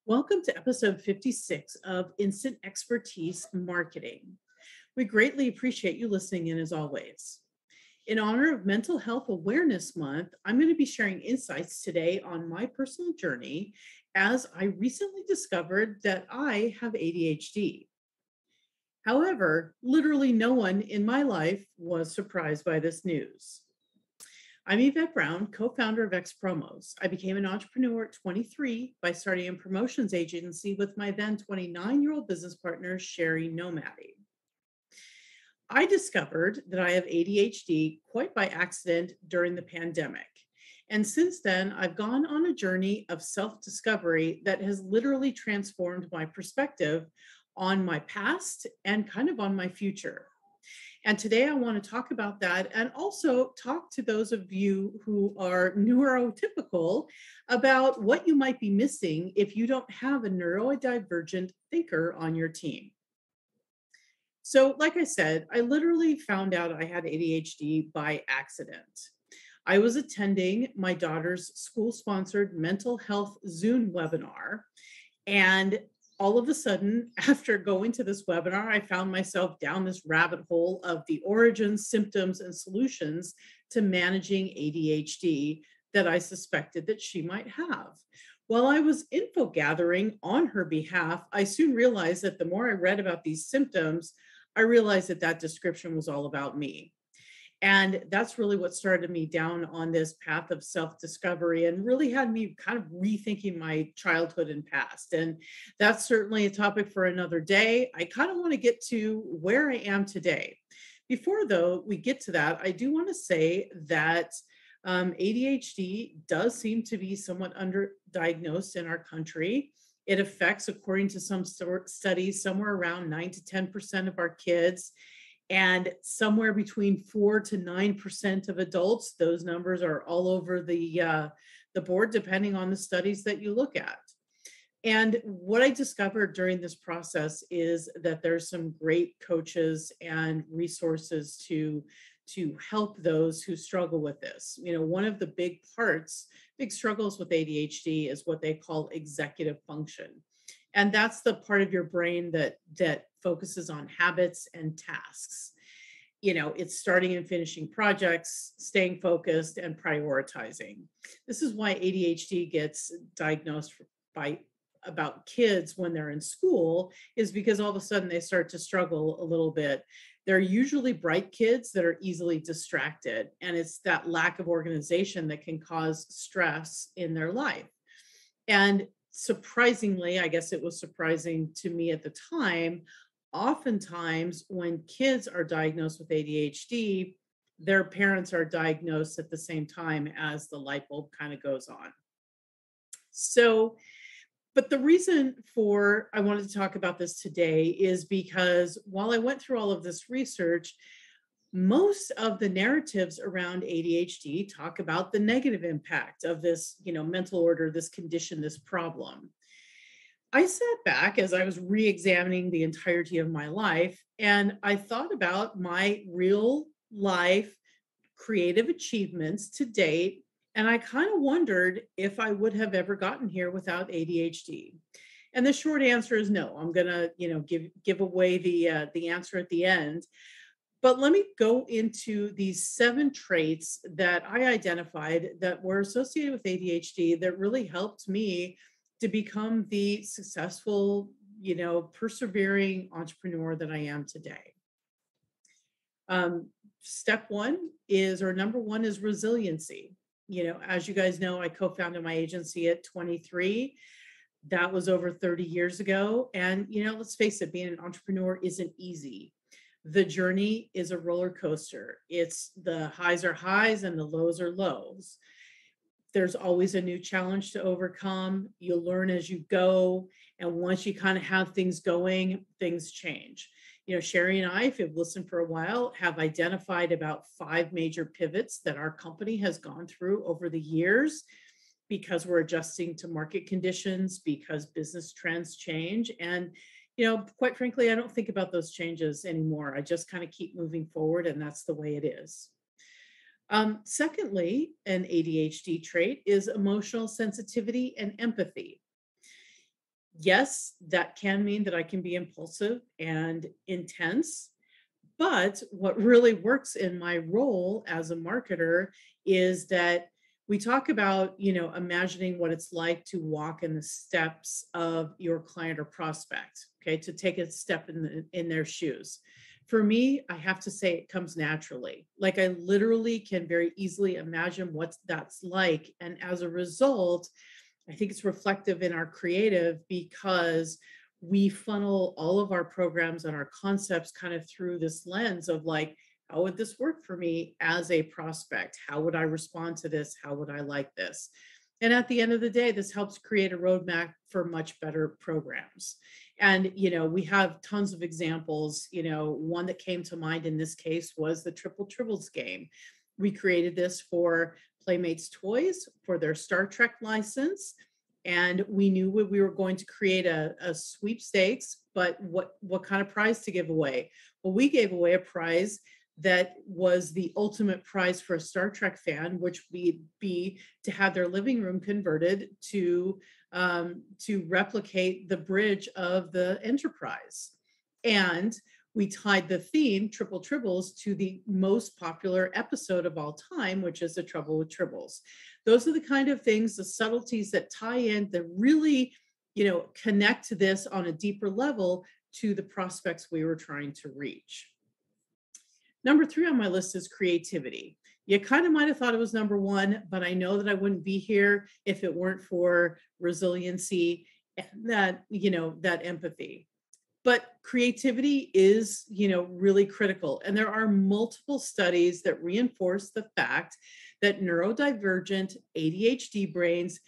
Welcome to episode 56 of Instant Expertise Marketing. We greatly appreciate you listening in as always. In honor of Mental Health Awareness Month, I'm going to be sharing insights today on my personal journey as I recently discovered that I have ADHD. However, literally no one in my life was surprised by this news. I'm Yvette Brown, co founder of X Promos. I became an entrepreneur at 23 by starting a promotions agency with my then 29-year-old business partner, Sherry Nomadi. I discovered that I have ADHD quite by accident during the pandemic. And since then, I've gone on a journey of self discovery that has literally transformed my perspective on my past and kind of on my future. And today I want to talk about that and also talk to those of you who are neurotypical about what you might be missing if you don't have a neurodivergent thinker on your team. So, like I said, I literally found out I had ADHD by accident. I was attending my daughter's school sponsored mental health Zoom webinar, and all of a sudden, after going to this webinar, I found myself down this rabbit hole of the origins, symptoms, and solutions to managing ADHD that I suspected that she might have. While I was info gathering on her behalf, I soon realized that the more I read about these symptoms, I realized that that description was all about me. And that's really what started me down on this path of self discovery and really had me kind of rethinking my childhood and past. And that's certainly a topic for another day. I kind of want to get to where I am today. Before, though, we get to that, I do want to say that ADHD does seem to be somewhat underdiagnosed in our country. It affects, according to some studies, somewhere around 9 to 10% of our kids and somewhere between 4 to 9% of adults. Those numbers are all over the board, depending on the studies that you look at. And what I discovered during this process is that there's some great coaches and resources to help those who struggle with this. You know, one of the big struggles with ADHD is what they call executive function. And that's the part of your brain that focuses on habits and tasks. You know, it's starting and finishing projects, staying focused, and prioritizing. This is why ADHD gets diagnosed by about kids when they're in school, is because all of a sudden they start to struggle a little bit. They're usually bright kids that are easily distracted, and it's that lack of organization that can cause stress in their life. And surprisingly, I guess it was surprising to me at the time, oftentimes when kids are diagnosed with ADHD, their parents are diagnosed at the same time as the light bulb kind of goes on. So, but the reason for I wanted to talk about this today is because while I went through all of this research, most of the narratives around ADHD talk about the negative impact of this, mental order, this condition, this problem. I sat back as I was re-examining the entirety of my life and I thought about my real life creative achievements to date. And I kind of wondered if I would have ever gotten here without ADHD. And the short answer is no. I'm gonna, give away the answer at the end. But let me go into these 7 traits that I identified that were associated with ADHD that really helped me to become the successful, persevering entrepreneur that I am today. Step one is, or number one is resiliency. As you guys know, I co-founded my agency at 23. That was over 30 years ago. And, let's face it, being an entrepreneur isn't easy. The journey is a roller coaster. It's the highs are highs and the lows are lows. There's always a new challenge to overcome. You learn as you go. And once you kind of have things going, things change. Sherry and I, if you've listened for a while, have identified about 5 major pivots that our company has gone through over the years because we're adjusting to market conditions, because business trends change. And quite frankly, I don't think about those changes anymore. I just kind of keep moving forward, and that's the way it is. Secondly, an ADHD trait is emotional sensitivity and empathy. Yes, that can mean that I can be impulsive and intense. But what really works in my role as a marketer is that we talk about, imagining what it's like to walk in the steps of your client or prospect, okay, to take a step in their shoes. For me, I have to say it comes naturally. Like I literally can very easily imagine what that's like. And as a result, I think it's reflective in our creative because we funnel all of our programs and our concepts kind of through this lens of like, how would this work for me as a prospect? How would I respond to this? How would I like this? And at the end of the day, this helps create a roadmap for much better programs. And, we have tons of examples. One that came to mind in this case was the Triple Tribbles game. We created this for Playmates Toys for their Star Trek license. And we knew we were going to create a sweepstakes, but what kind of prize to give away? Well, we gave away a prize that was the ultimate prize for a Star Trek fan, which would be to have their living room converted to replicate the bridge of the Enterprise. And we tied the theme, Triple Tribbles, to the most popular episode of all time, which is The Trouble with Tribbles. Those are the kind of things, the subtleties that tie in, that really, connect this on a deeper level to the prospects we were trying to reach. Number 3 on my list is creativity. You kind of might have thought it was number 1, but I know that I wouldn't be here if it weren't for resiliency and that empathy. But creativity is, really critical. And there are multiple studies that reinforce the fact that neurodivergent ADHD brains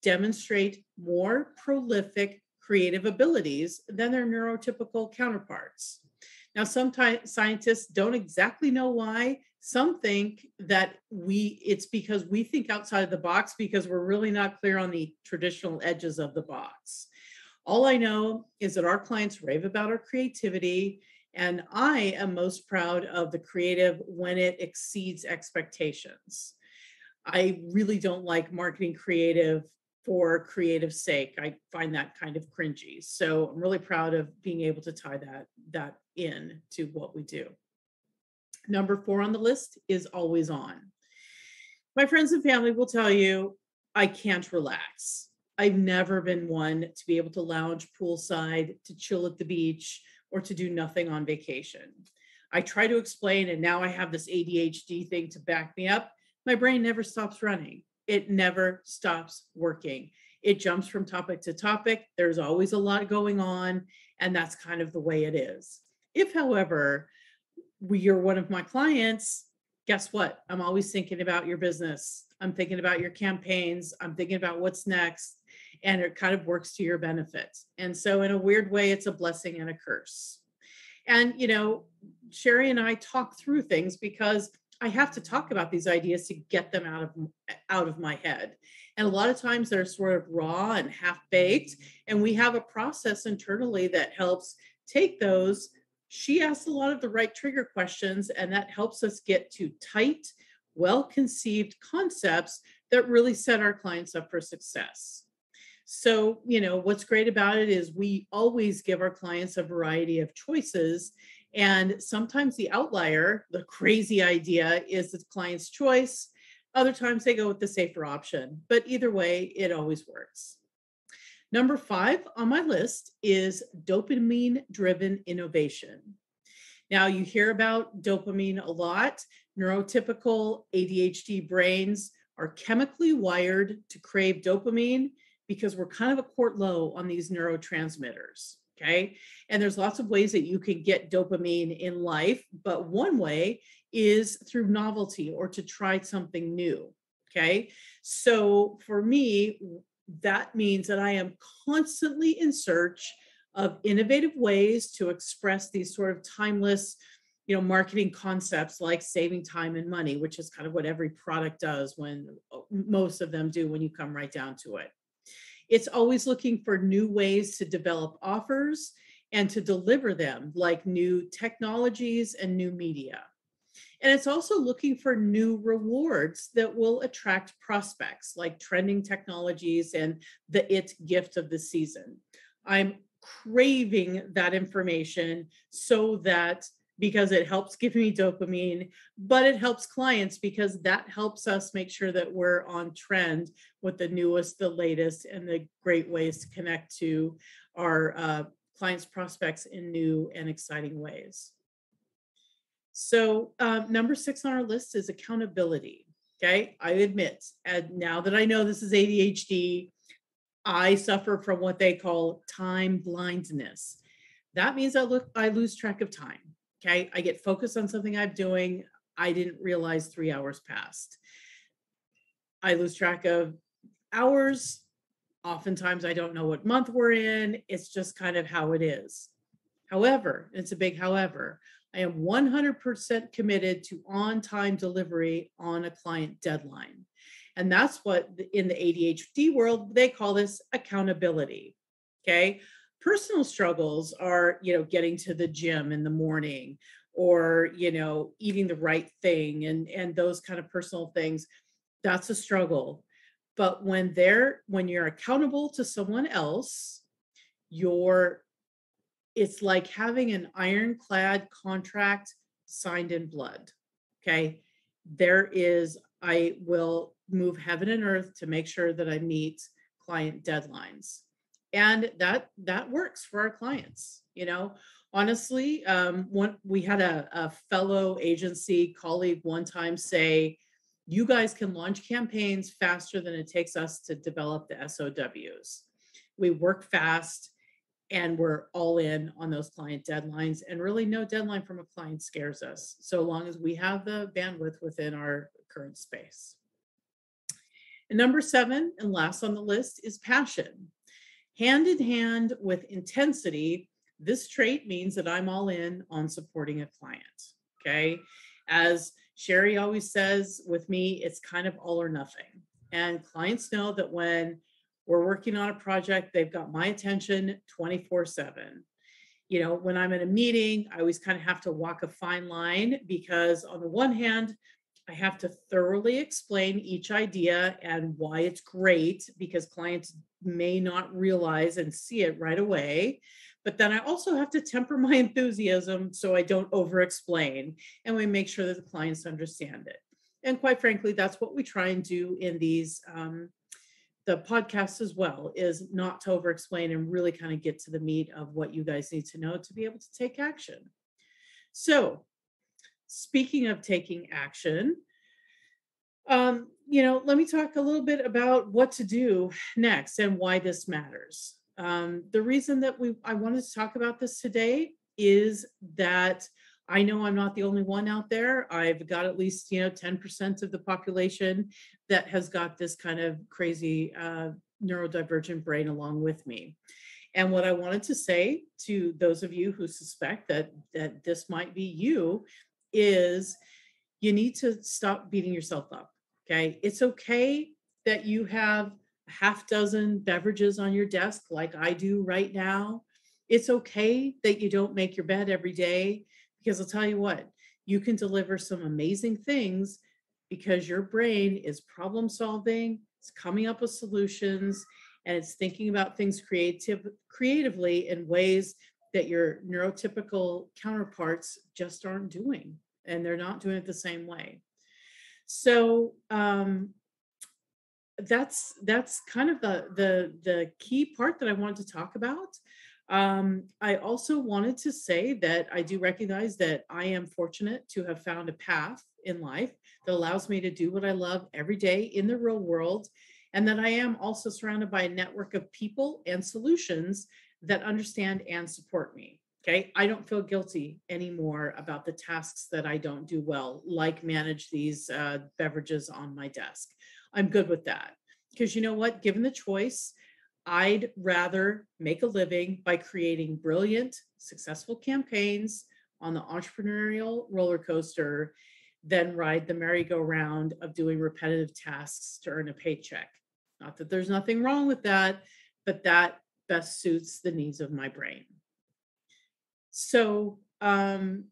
demonstrate more prolific creative abilities than their neurotypical counterparts. Now, sometimes scientists don't exactly know why. Some think that it's because we think outside of the box because we're really not clear on the traditional edges of the box. All I know is that our clients rave about our creativity, and I am most proud of the creative when it exceeds expectations. I really don't like marketing creative for creative sake. I find that kind of cringy. So I'm really proud of being able to tie that in to what we do. Number 4 on the list is always on. My friends and family will tell you I can't relax. I've never been one to be able to lounge poolside, to chill at the beach, or to do nothing on vacation. I try to explain, and now I have this ADHD thing to back me up. My brain never stops running. It never stops working. It jumps from topic to topic. There's always a lot going on, and that's kind of the way it is. If, however, you're one of my clients, guess what? I'm always thinking about your business. I'm thinking about your campaigns. I'm thinking about what's next. And it kind of works to your benefit. And so, in a weird way, it's a blessing and a curse. And, Sherry and I talk through things because I have to talk about these ideas to get them out of my head. And a lot of times they're sort of raw and half baked. And we have a process internally that helps take those. She asks a lot of the right trigger questions, and that helps us get to tight, well-conceived concepts that really set our clients up for success. So, what's great about it is we always give our clients a variety of choices. And sometimes the outlier, the crazy idea, is the client's choice. Other times they go with the safer option. But either way, it always works. Number 5 on my list is dopamine-driven innovation. Now, you hear about dopamine a lot. Neurotypical ADHD brains are chemically wired to crave dopamine because we're kind of a quart low on these neurotransmitters, okay? And there's lots of ways that you can get dopamine in life, but one way is through novelty or to try something new, okay? So for me, that means that I am constantly in search of innovative ways to express these sort of timeless, marketing concepts like saving time and money, which is kind of what every product does when most of them do when you come right down to it. It's always looking for new ways to develop offers and to deliver them, like new technologies and new media. And it's also looking for new rewards that will attract prospects, like trending technologies and the it gift of the season. I'm craving that information so that because it helps give me dopamine, but it helps clients because that helps us make sure that we're on trend with the newest, the latest, and the great ways to connect to our clients, prospects in new and exciting ways. So, number 6 on our list is accountability. Okay. I admit, and now that I know this is ADHD, I suffer from what they call time blindness. That means I lose track of time. Okay. I get focused on something I'm doing. I didn't realize 3 hours passed. I lose track of hours. Oftentimes, I don't know what month we're in. It's just kind of how it is. However, it's a big however, I am 100% committed to on time delivery on a client deadline. And that's what in the ADHD world, they call this accountability. Okay. Personal struggles are, getting to the gym in the morning or, eating the right thing and those kind of personal things. That's a struggle. But when you're accountable to someone else, you're it's like having an ironclad contract signed in blood. Okay. I will move heaven and earth to make sure that I meet client deadlines. And that works for our clients. Honestly, we had a fellow agency colleague one time say, you guys can launch campaigns faster than it takes us to develop the SOWs. We work fast and we're all in on those client deadlines, and really no deadline from a client scares us so long as we have the bandwidth within our current space. And number 7 and last on the list is passion. Hand in hand with intensity, this trait means that I'm all in on supporting a client. Okay. As Sherry always says with me, it's kind of all or nothing. And clients know that when we're working on a project, they've got my attention 24/7. When I'm in a meeting, I always kind of have to walk a fine line because on the one hand, I have to thoroughly explain each idea and why it's great because clients may not realize and see it right away. But then I also have to temper my enthusiasm so I don't over explain and we make sure that the clients understand it. And quite frankly, that's what we try and do in these the podcast as well, is not to over explain and really kind of get to the meat of what you guys need to know to be able to take action. So speaking of taking action, let me talk a little bit about what to do next and why this matters. The reason that I wanted to talk about this today is that I know I'm not the only one out there. I've got at least, 10% of the population that has got this kind of crazy neurodivergent brain along with me. And what I wanted to say to those of you who suspect that this might be you is you need to stop beating yourself up. Okay. It's okay that you have a half dozen beverages on your desk like I do right now. It's okay that you don't make your bed every day. Because I'll tell you what, you can deliver some amazing things because your brain is problem solving, it's coming up with solutions, and it's thinking about things creatively in ways that your neurotypical counterparts just aren't doing, and they're not doing it the same way. So that's kind of the key part that I wanted to talk about. I also wanted to say that I do recognize that I am fortunate to have found a path in life that allows me to do what I love every day in the real world, and that I am also surrounded by a network of people and solutions that understand and support me. Okay. I don't feel guilty anymore about the tasks that I don't do well, like manage these beverages on my desk. I'm good with that because you know what? Given the choice, I'd rather make a living by creating brilliant, successful campaigns on the entrepreneurial roller coaster than ride the merry-go-round of doing repetitive tasks to earn a paycheck. Not that there's nothing wrong with that, but that best suits the needs of my brain. So, the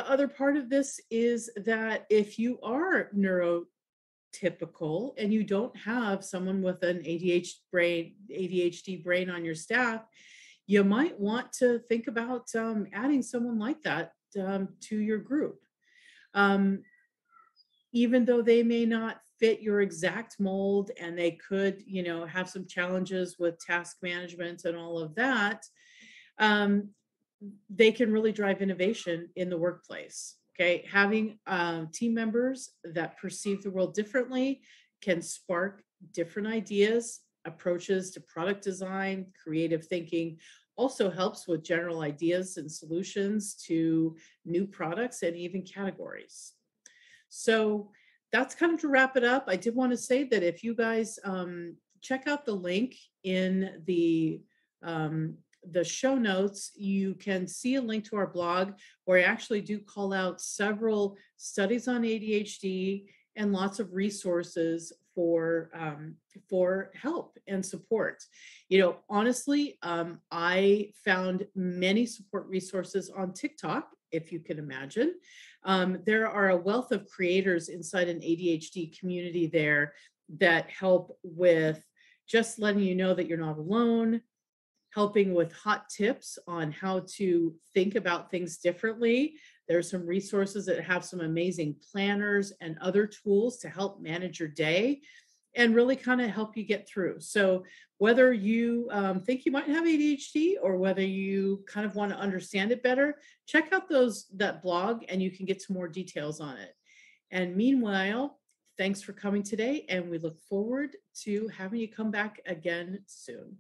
other part of this is that if you are typical and you don't have someone with an ADHD brain on your staff, you might want to think about adding someone like that to your group. Um, Even though they may not fit your exact mold and they could, have some challenges with task management and all of that, um, they can really drive innovation in the workplace. Okay. Having team members that perceive the world differently can spark different ideas, approaches to product design, creative thinking. Also helps with general ideas and solutions to new products and even categories. So that's kind of to wrap it up. I did want to say that if you guys check out the link in the show notes, you can see a link to our blog where I actually do call out several studies on ADHD and lots of resources for help and support. Honestly, I found many support resources on TikTok, if you can imagine. There are a wealth of creators inside an ADHD community there that help with just letting you know that you're not alone, helping with hot tips on how to think about things differently. There's some resources that have some amazing planners and other tools to help manage your day and really kind of help you get through. So whether you think you might have ADHD or whether you kind of want to understand it better, check out that blog and you can get some more details on it. And meanwhile, thanks for coming today, and we look forward to having you come back again soon.